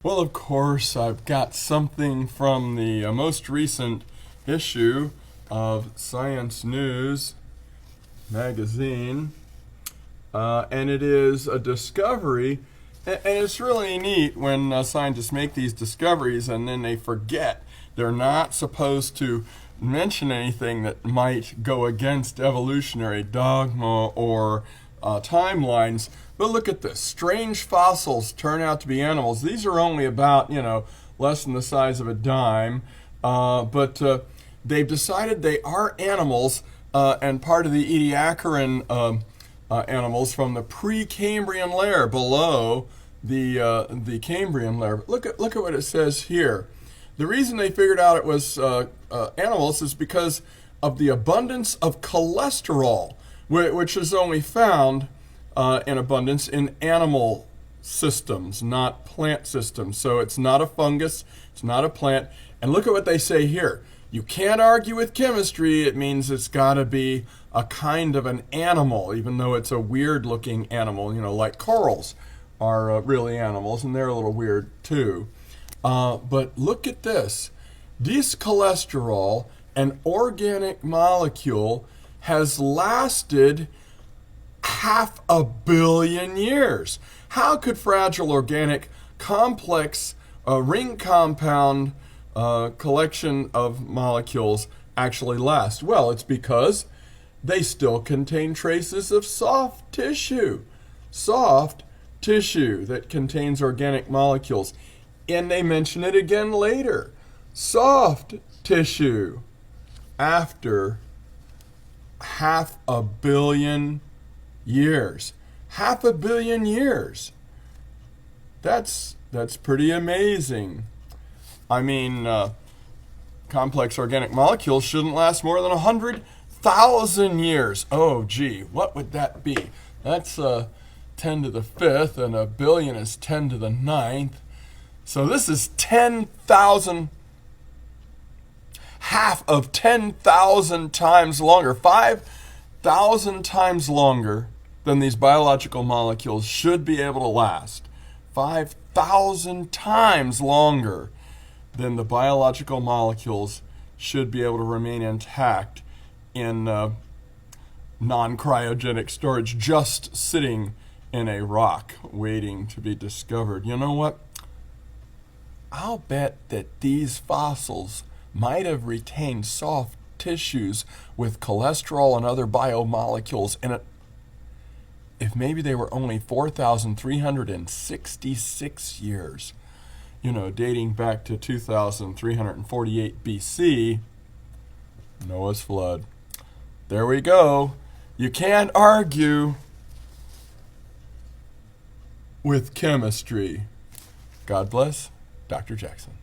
Well, of course, I've got something from the most recent issue of Science News magazine, and it is a discovery, and it's really neat when scientists make these discoveries and then they forget. They're not supposed to mention anything that might go against evolutionary dogma or timelines. But look at this. Strange fossils turn out to be animals. These are only about, less than the size of a dime. But they've decided they are animals and part of the Ediacaran animals from the Precambrian layer below the Cambrian layer. Look at what it says here. The reason they figured out it was animals is because of the abundance of cholesterol, which is only found in abundance in animal systems, not plant systems. So it's not a fungus, it's not a plant. And look at what they say here. You can't argue with chemistry. It means it's got to be a kind of an animal, even though it's a weird-looking animal, like corals are really animals, and they're a little weird too. But look at this. This cholesterol, an organic molecule, has lasted 500 million years. How could fragile organic complex ring compound collection of molecules actually last? Well, it's because they still contain traces of soft tissue that contains organic molecules. And they mention it again later. Soft tissue after 500 million years. 500 million years. That's pretty amazing. I mean, complex organic molecules shouldn't last more than 100,000 years. Oh, gee, what would that be? That's 10 to the 5th, and a billion is 10 to the 9th. So this is 10,000, half of 10,000 times longer, 5,000 times longer than these biological molecules should be able to last. 5,000 times longer than the biological molecules should be able to remain intact in non-cryogenic storage, just sitting in a rock waiting to be discovered. You know what? I'll bet that these fossils might have retained soft tissues with cholesterol and other biomolecules in it if maybe they were only 4,366 years, dating back to 2,348 BC, Noah's flood. There we go. You can't argue with chemistry. God bless Dr. Jackson.